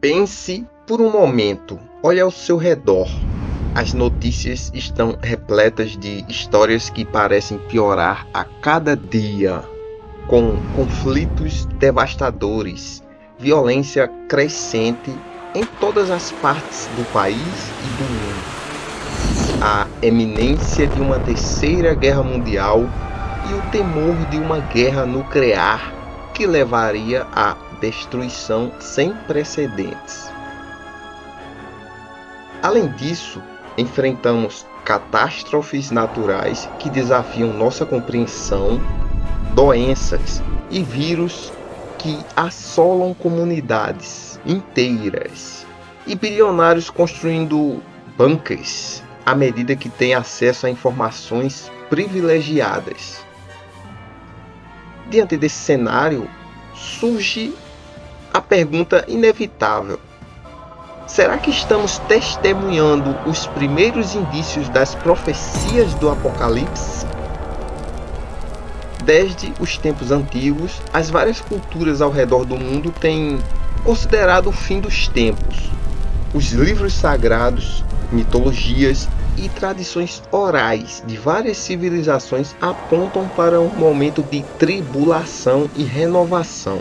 Pense por um momento, olhe ao seu redor. As notícias estão repletas de histórias que parecem piorar a cada dia, com conflitos devastadores, violência crescente em todas as partes do país e do mundo. A eminência de uma terceira guerra mundial e o temor de uma guerra nuclear que levaria à destruição sem precedentes. Além disso, enfrentamos catástrofes naturais que desafiam nossa compreensão, doenças e vírus que assolam comunidades inteiras e bilionários construindo bunkers à medida que têm acesso a informações privilegiadas. Diante desse cenário, surge a pergunta inevitável: será que estamos testemunhando os primeiros indícios das profecias do Apocalipse? Desde os tempos antigos, as várias culturas ao redor do mundo têm considerado o fim dos tempos. Os livros sagrados, mitologias e tradições orais de várias civilizações apontam para um momento de tribulação e renovação.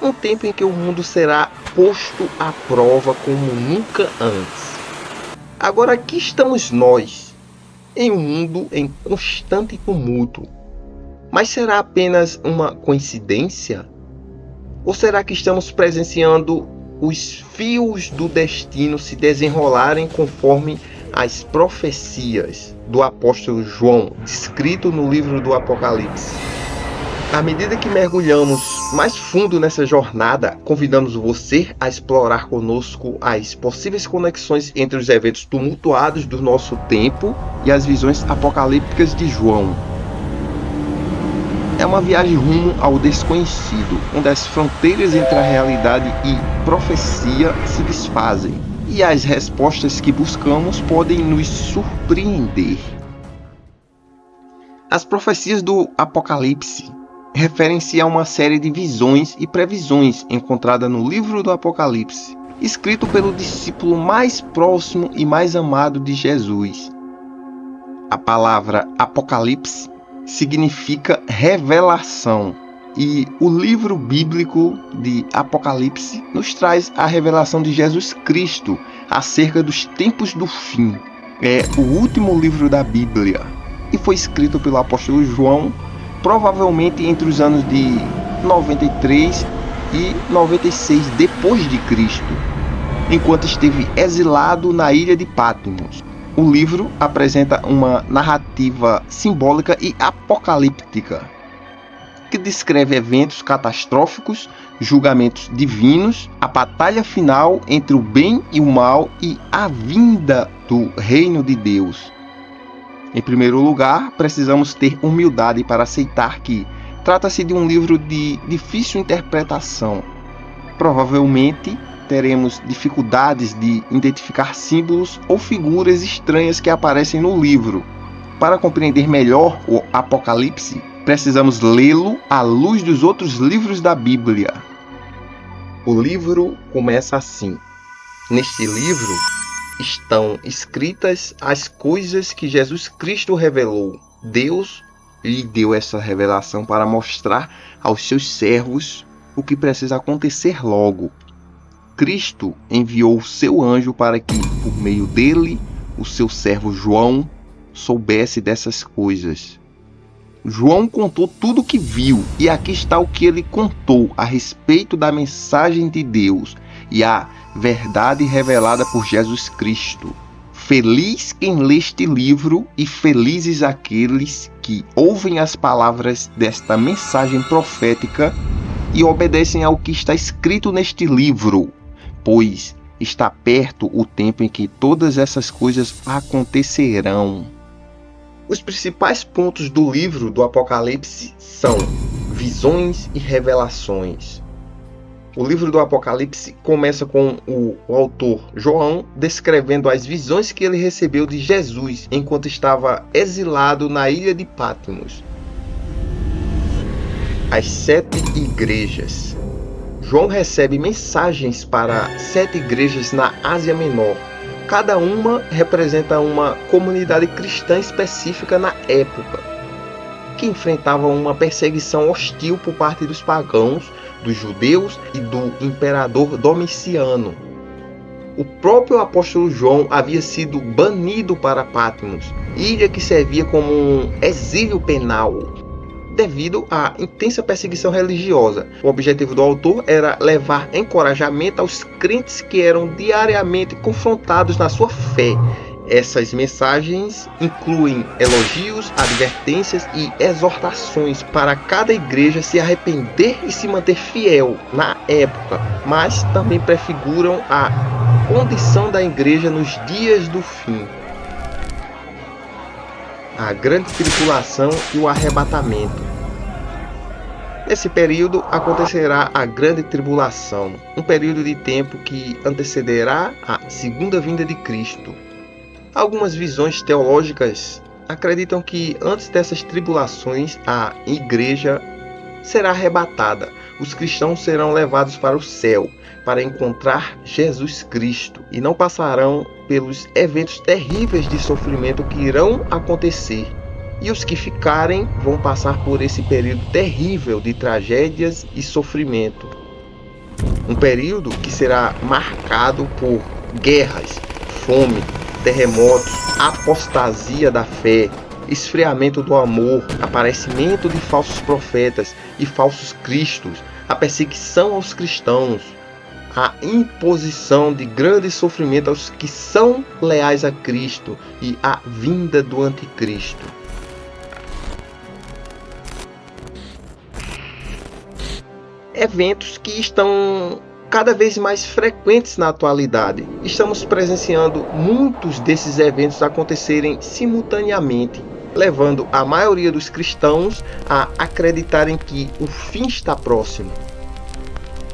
Um tempo em que o mundo será posto à prova como nunca antes. Agora aqui estamos nós, em um mundo em constante tumulto. Mas será apenas uma coincidência? Ou será que estamos presenciando os fios do destino se desenrolarem conforme as profecias do apóstolo João, descrito no livro do Apocalipse? À medida que mergulhamos mais fundo nessa jornada, convidamos você a explorar conosco as possíveis conexões entre os eventos tumultuados do nosso tempo e as visões apocalípticas de João. É uma viagem rumo ao desconhecido, onde as fronteiras entre a realidade e profecia se desfazem, e as respostas que buscamos podem nos surpreender. As profecias do Apocalipse referem-se a uma série de visões e previsões encontrada no livro do Apocalipse, escrito pelo discípulo mais próximo e mais amado de Jesus. A palavra Apocalipse significa revelação, e o livro bíblico de Apocalipse nos traz a revelação de Jesus Cristo acerca dos tempos do fim. É o último livro da Bíblia e foi escrito pelo apóstolo João, provavelmente entre os anos de 93 e 96 depois de Cristo, enquanto esteve exilado na ilha de Patmos. O livro apresenta uma narrativa simbólica e apocalíptica, que descreve eventos catastróficos, julgamentos divinos, a batalha final entre o bem e o mal e a vinda do reino de Deus. Em primeiro lugar, precisamos ter humildade para aceitar que trata-se de um livro de difícil interpretação. Provavelmente teremos dificuldades de identificar símbolos ou figuras estranhas que aparecem no livro. Para compreender melhor o Apocalipse, precisamos lê-lo à luz dos outros livros da Bíblia. O livro começa assim: neste livro estão escritas as coisas que Jesus Cristo revelou. Deus lhe deu essa revelação para mostrar aos seus servos o que precisa acontecer logo. Cristo enviou o seu anjo para que, por meio dele, o seu servo João soubesse dessas coisas. João contou tudo o que viu, e aqui está o que ele contou a respeito da mensagem de Deus e a verdade revelada por Jesus Cristo. Feliz quem lê este livro e felizes aqueles que ouvem as palavras desta mensagem profética e obedecem ao que está escrito neste livro, pois está perto o tempo em que todas essas coisas acontecerão. Os principais pontos do livro do Apocalipse são visões e revelações. O livro do Apocalipse começa com o autor João descrevendo as visões que ele recebeu de Jesus enquanto estava exilado na ilha de Patmos. As 7 igrejas. João recebe mensagens para 7 igrejas na Ásia Menor. Cada uma representa uma comunidade cristã específica na época, que enfrentava uma perseguição hostil por parte dos pagãos, dos judeus e do imperador Domiciano. O próprio apóstolo João havia sido banido para Patmos, ilha que servia como um exílio penal, devido à intensa perseguição religiosa. O objetivo do autor era levar encorajamento aos crentes que eram diariamente confrontados na sua fé. Essas mensagens incluem elogios, advertências e exortações para cada igreja se arrepender e se manter fiel na época, mas também prefiguram a condição da igreja nos dias do fim. A grande tribulação e o arrebatamento. Nesse período acontecerá a grande tribulação, um período de tempo que antecederá a segunda vinda de Cristo. Algumas visões teológicas acreditam que antes dessas tribulações a igreja será arrebatada. Os cristãos serão levados para o céu para encontrar Jesus Cristo e não passarão pelos eventos terríveis de sofrimento que irão acontecer. E os que ficarem vão passar por esse período terrível de tragédias e sofrimento. Um período que será marcado por guerras, fome, terremotos, apostasia da fé, esfriamento do amor, aparecimento de falsos profetas e falsos cristos, a perseguição aos cristãos, a imposição de grande sofrimento aos que são leais a Cristo e a vinda do anticristo. Eventos que estão cada vez mais frequentes na atualidade. Estamos presenciando muitos desses eventos acontecerem simultaneamente, levando a maioria dos cristãos a acreditarem que o fim está próximo.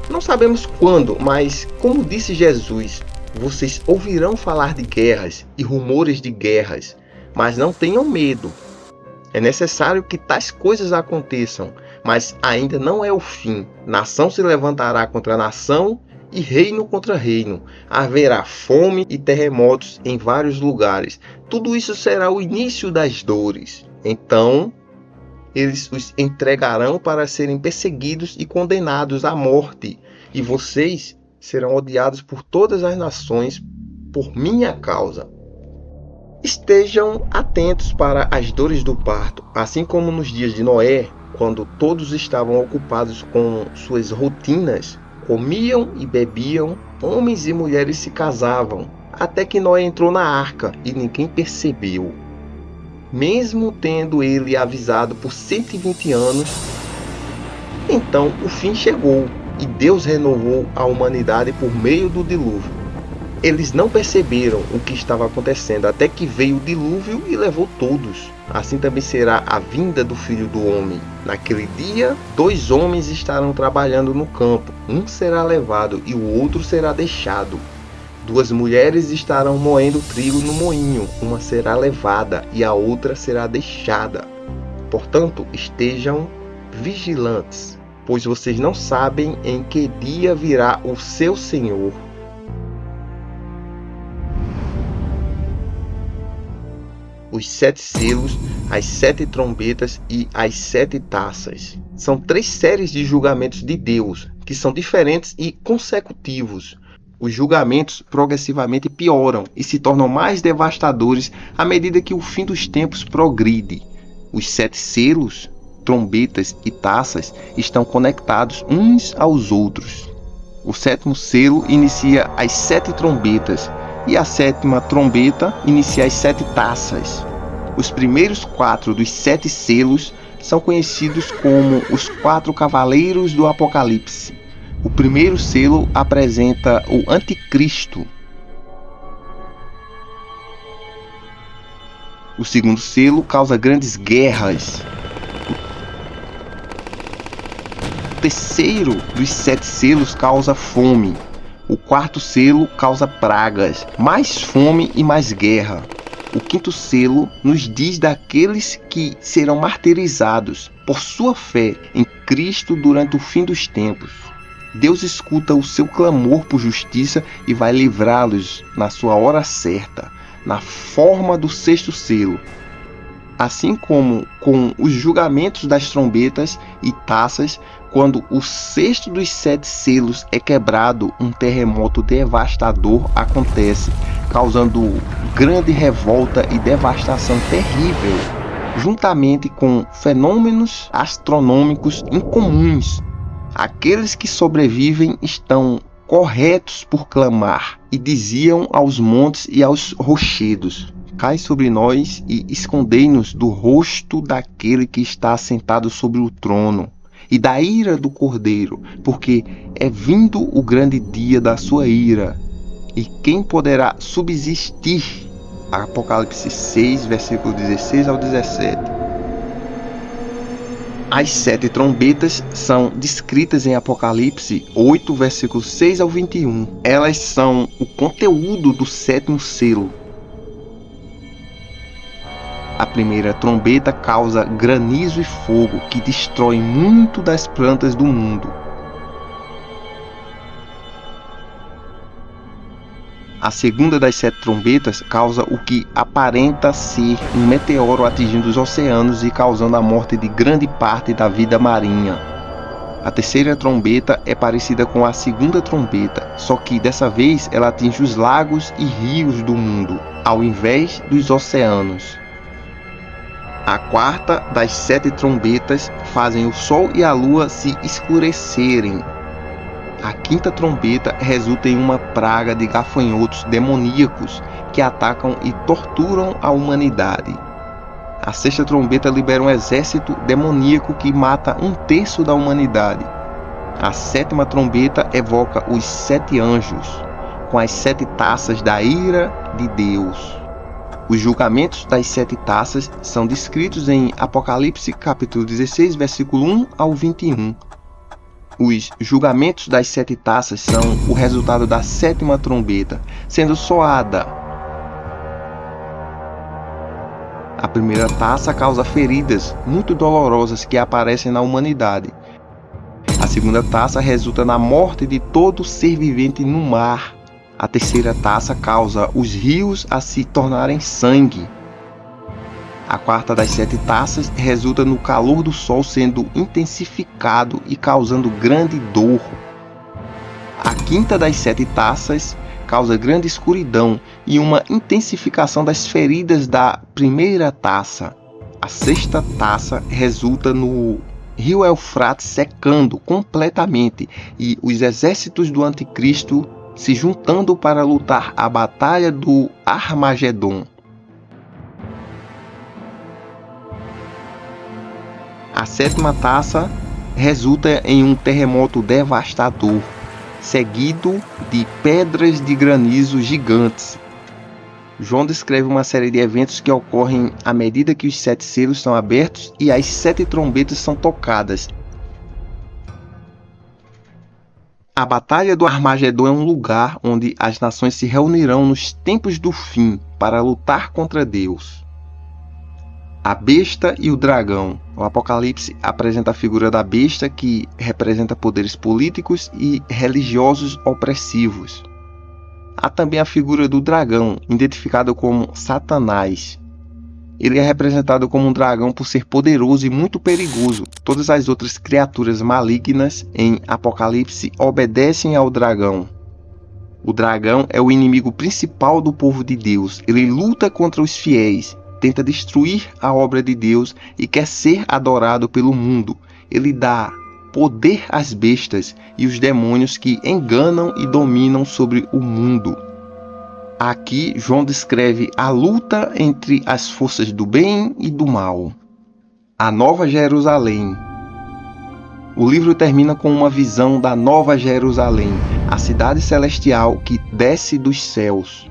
Não sabemos quando, mas como disse Jesus, vocês ouvirão falar de guerras e rumores de guerras, mas não tenham medo. É necessário que tais coisas aconteçam, mas ainda não é o fim. Nação se levantará contra nação e reino contra reino. Haverá fome e terremotos em vários lugares. Tudo isso será o início das dores. Então, eles os entregarão para serem perseguidos e condenados à morte. E vocês serão odiados por todas as nações por minha causa. Estejam atentos para as dores do parto, assim como nos dias de Noé, quando todos estavam ocupados com suas rotinas, comiam e bebiam, homens e mulheres se casavam, até que Noé entrou na arca e ninguém percebeu. Mesmo tendo ele avisado por 120 anos, então o fim chegou e Deus renovou a humanidade por meio do dilúvio. Eles não perceberam o que estava acontecendo até que veio o dilúvio e levou todos. Assim também será a vinda do Filho do Homem. Naquele dia, 2 homens estarão trabalhando no campo. Um será levado e o outro será deixado. 2 mulheres estarão moendo trigo no moinho. Uma será levada e a outra será deixada. Portanto, estejam vigilantes, pois vocês não sabem em que dia virá o seu Senhor. Os 7 selos, as 7 trombetas e as 7 taças. São 3 séries de julgamentos de Deus, que são diferentes e consecutivos. Os julgamentos progressivamente pioram e se tornam mais devastadores à medida que o fim dos tempos progride. Os 7 selos, trombetas e taças estão conectados uns aos outros. O 7º selo inicia as 7 trombetas, e a 7ª trombeta inicia as 7 taças. Os primeiros 4 dos 7 selos são conhecidos como os 4 cavaleiros do Apocalipse. O primeiro selo apresenta o anticristo. O segundo selo causa grandes guerras. O terceiro dos 7 selos causa fome. O 4º selo causa pragas, mais fome e mais guerra. O 5º selo nos diz daqueles que serão martirizados por sua fé em Cristo durante o fim dos tempos. Deus escuta o seu clamor por justiça e vai livrá-los na sua hora certa, na forma do sexto selo. Assim como com os julgamentos das trombetas e taças, quando o sexto dos 7 selos é quebrado, um terremoto devastador acontece, causando grande revolta e devastação terrível, juntamente com fenômenos astronômicos incomuns. Aqueles que sobrevivem estão corretos por clamar e diziam aos montes e aos rochedos: cai sobre nós e escondei-nos do rosto daquele que está assentado sobre o trono e da ira do Cordeiro, porque é vindo o grande dia da sua ira. E quem poderá subsistir? Apocalipse 6, versículo 16 ao 17. As 7 trombetas são descritas em Apocalipse 8, versículos 6 ao 21. Elas são o conteúdo do 7º selo. A primeira trombeta causa granizo e fogo que destrói muito das plantas do mundo. A segunda das 7 trombetas causa o que aparenta ser um meteoro atingindo os oceanos e causando a morte de grande parte da vida marinha. A terceira trombeta é parecida com a segunda trombeta, só que dessa vez ela atinge os lagos e rios do mundo, ao invés dos oceanos. A quarta das 7 trombetas fazem o sol e a lua se escurecerem. A quinta trombeta resulta em uma praga de gafanhotos demoníacos que atacam e torturam a humanidade. A sexta trombeta libera um exército demoníaco que mata 1/3 da humanidade. A sétima trombeta evoca os 7 anjos, com as 7 taças da ira de Deus. Os julgamentos das 7 taças são descritos em Apocalipse capítulo 16, versículo 1 ao 21. Os julgamentos das 7 taças são o resultado da 7ª trombeta, sendo soada. A primeira taça causa feridas muito dolorosas que aparecem na humanidade. A segunda taça resulta na morte de todo ser vivente no mar. A terceira taça causa os rios a se tornarem sangue. A quarta das 7 taças resulta no calor do sol sendo intensificado e causando grande dor. A quinta das 7 taças causa grande escuridão e uma intensificação das feridas da primeira taça. A sexta taça resulta no rio Eufrates secando completamente e os exércitos do anticristo se juntando para lutar a batalha do Armagedon. A 7ª taça resulta em um terremoto devastador, seguido de pedras de granizo gigantes. João descreve uma série de eventos que ocorrem à medida que os 7 selos são abertos e as 7 trombetas são tocadas. A Batalha do Armagedon é um lugar onde as nações se reunirão nos tempos do fim para lutar contra Deus. A besta e o dragão. O Apocalipse apresenta a figura da besta, que representa poderes políticos e religiosos opressivos. Há também a figura do dragão, identificado como Satanás. Ele é representado como um dragão por ser poderoso e muito perigoso. Todas as outras criaturas malignas em Apocalipse obedecem ao dragão. O dragão é o inimigo principal do povo de Deus. Ele luta contra os fiéis, tenta destruir a obra de Deus e quer ser adorado pelo mundo. Ele dá poder às bestas e os demônios que enganam e dominam sobre o mundo. Aqui, João descreve a luta entre as forças do bem e do mal. A Nova Jerusalém. O livro termina com uma visão da Nova Jerusalém, a cidade celestial que desce dos céus.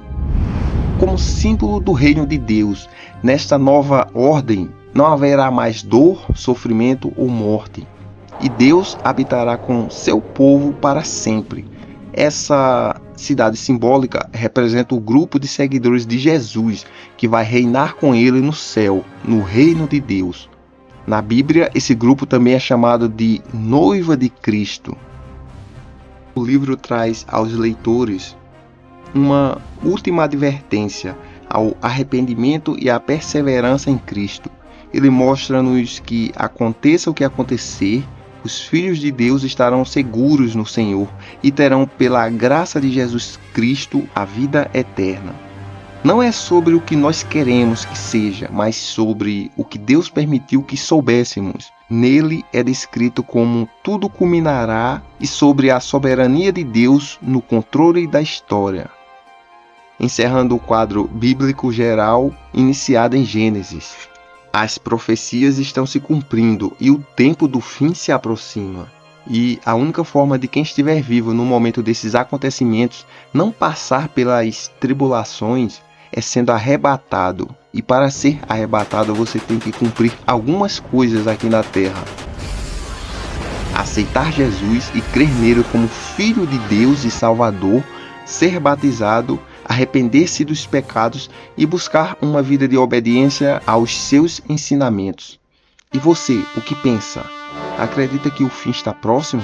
Como símbolo do reino de Deus, nesta nova ordem não haverá mais dor, sofrimento ou morte. E Deus habitará com seu povo para sempre. Essa cidade simbólica representa o grupo de seguidores de Jesus que vai reinar com ele no céu, no reino de Deus. Na Bíblia, esse grupo também é chamado de Noiva de Cristo. O livro traz aos leitores uma última advertência ao arrependimento e à perseverança em Cristo. Ele mostra-nos que aconteça o que acontecer, os filhos de Deus estarão seguros no Senhor e terão, pela graça de Jesus Cristo, a vida eterna. Não é sobre o que nós queremos que seja, mas sobre o que Deus permitiu que soubéssemos. Nele é descrito como tudo culminará e sobre a soberania de Deus no controle da história. Encerrando o quadro bíblico geral iniciado em Gênesis. As profecias estão se cumprindo e o tempo do fim se aproxima. E a única forma de quem estiver vivo no momento desses acontecimentos não passar pelas tribulações é sendo arrebatado. E para ser arrebatado você tem que cumprir algumas coisas aqui na terra. Aceitar Jesus e crer nele como Filho de Deus e Salvador, ser batizado, arrepender-se dos pecados e buscar uma vida de obediência aos seus ensinamentos. E você, o que pensa? Acredita que o fim está próximo?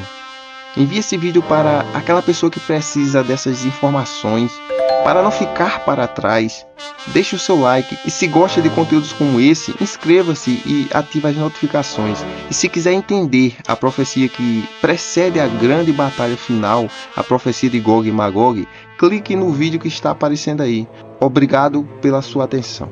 Envie esse vídeo para aquela pessoa que precisa dessas informações, para não ficar para trás. Deixe o seu like e se gosta de conteúdos como esse, inscreva-se e ative as notificações. E se quiser entender a profecia que precede a grande batalha final, a profecia de Gog e Magog, clique no vídeo que está aparecendo aí. Obrigado pela sua atenção.